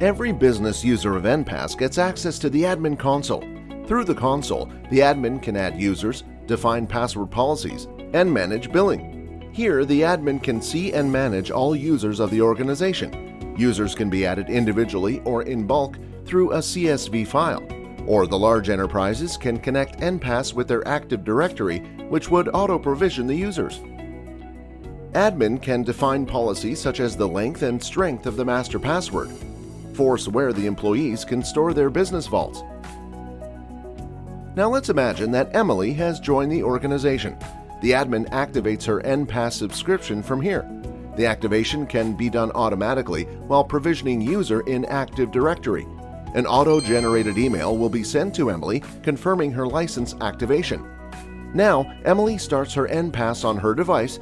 Every business user of Enpass gets access to the admin console. Through the console, the admin can add users, define password policies, and manage billing. Here, the admin can see and manage all users of the organization. Users can be added individually or in bulk through a CSV file, or the large enterprises can connect Enpass with their Active Directory, which would auto-provision the users. Admin can define policies such as the length and strength of the master password, force where the employees can store their business vaults. Now let's imagine that Emily has joined the organization. The admin activates her Enpass subscription from here. The activation can be done automatically while provisioning user in Active Directory. An auto-generated email will be sent to Emily confirming her license activation. Now, Emily starts her Enpass on her device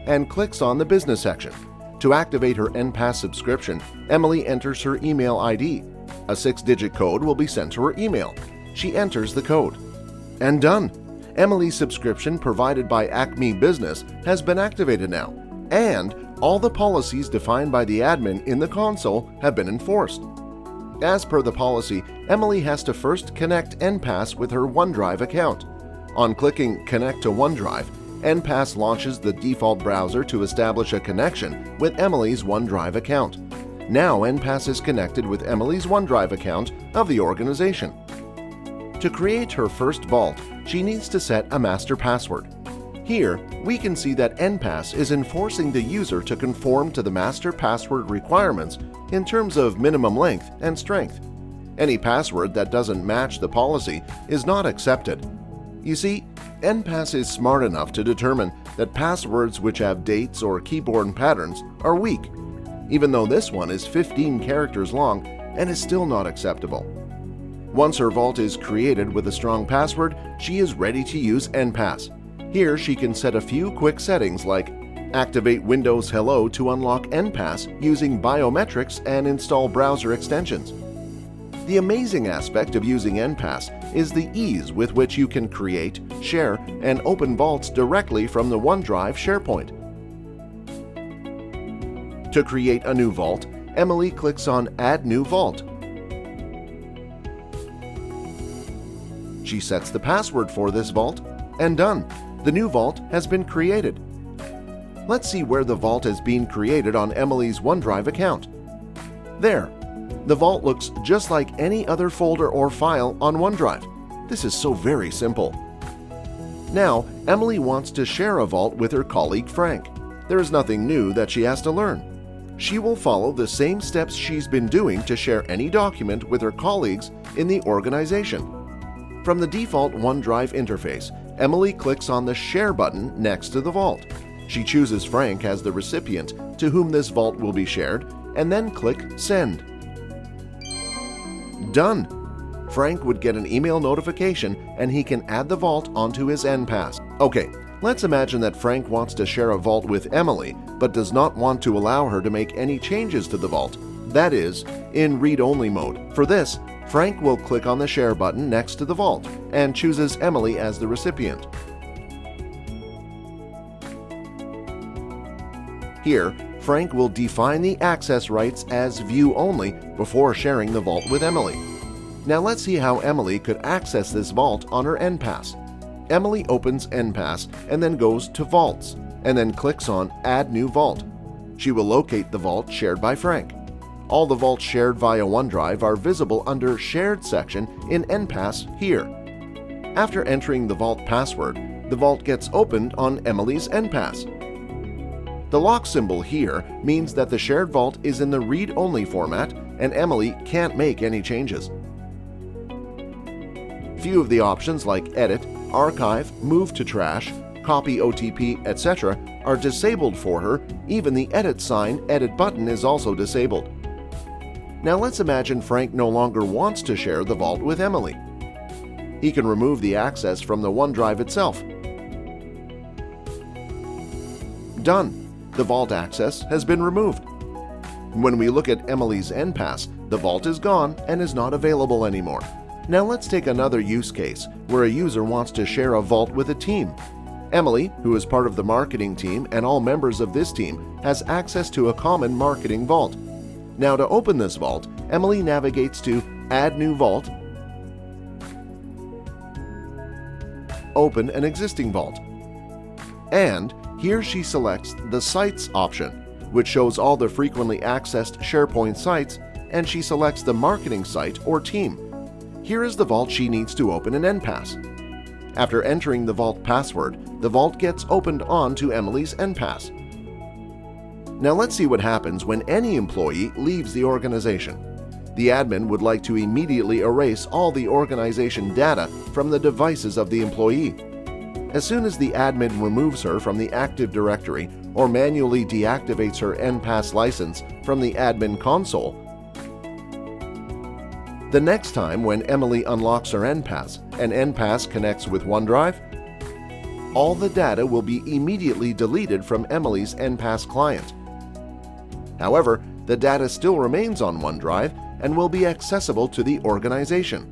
and clicks on the business section. To activate her Enpass subscription, Emily enters her email ID. A 6-digit code will be sent to her email. She enters the code. And done! Emily's subscription provided by Acme Business has been activated now, and all the policies defined by the admin in the console have been enforced. As per the policy, Emily has to first connect Enpass with her OneDrive account. On clicking Connect to OneDrive, Enpass launches the default browser to establish a connection with Emily's OneDrive account. Now Enpass is connected with Emily's OneDrive account of the organization. To create her first vault, she needs to set a master password. Here, we can see that Enpass is enforcing the user to conform to the master password requirements in terms of minimum length and strength. Any password that doesn't match the policy is not accepted. You see, Enpass is smart enough to determine that passwords which have dates or keyboard patterns are weak, even though this one is 15 characters long and is still not acceptable. Once her vault is created with a strong password, she is ready to use Enpass. Here she can set a few quick settings like activate Windows Hello to unlock Enpass using biometrics and install browser extensions. The amazing aspect of using Enpass is the ease with which you can create, share, and open vaults directly from the OneDrive SharePoint. To create a new vault, Emily clicks on Add New Vault. She sets the password for this vault, and done! The new vault has been created. Let's see where the vault is being created on Emily's OneDrive account. There! The vault looks just like any other folder or file on OneDrive. This is so very simple. Now, Emily wants to share a vault with her colleague Frank. There is nothing new that she has to learn. She will follow the same steps she's been doing to share any document with her colleagues in the organization. From the default OneDrive interface, Emily clicks on the Share button next to the vault. She chooses Frank as the recipient to whom this vault will be shared, and then click Send. Done! Frank would get an email notification and he can add the vault onto his Enpass. Okay, let's imagine that Frank wants to share a vault with Emily but does not want to allow her to make any changes to the vault. That is, in read-only mode. For this, Frank will click on the Share button next to the vault and chooses Emily as the recipient. Here, Frank will define the access rights as view only before sharing the vault with Emily. Now let's see how Emily could access this vault on her Enpass. Emily opens Enpass and then goes to Vaults, and then clicks on Add New Vault. She will locate the vault shared by Frank. All the vaults shared via OneDrive are visible under Shared section in Enpass here. After entering the vault password, the vault gets opened on Emily's Enpass. The lock symbol here means that the shared vault is in the read-only format and Emily can't make any changes. Few of the options like Edit, Archive, Move to Trash, Copy OTP, etc. are disabled for her. Even the Edit sign, Edit button is also disabled. Now let's imagine Frank no longer wants to share the vault with Emily. He can remove the access from the OneDrive itself. Done! The vault access has been removed. When we look at Emily's Enpass, the vault is gone and is not available anymore. Now let's take another use case where a user wants to share a vault with a team. Emily, who is part of the marketing team, and all members of this team has access to a common marketing vault. Now to open this vault, Emily navigates to Add New Vault, Open an existing vault, and here she selects the Sites option, which shows all the frequently accessed SharePoint sites, and she selects the marketing site or team. Here is the vault she needs to open in Enpass. After entering the vault password, the vault gets opened onto Emily's Enpass. Now let's see what happens when any employee leaves the organization. The admin would like to immediately erase all the organization data from the devices of the employee. As soon as the admin removes her from the Active Directory or manually deactivates her Enpass license from the admin console, the next time when Emily unlocks her Enpass and Enpass connects with OneDrive, all the data will be immediately deleted from Emily's Enpass client. However, the data still remains on OneDrive and will be accessible to the organization.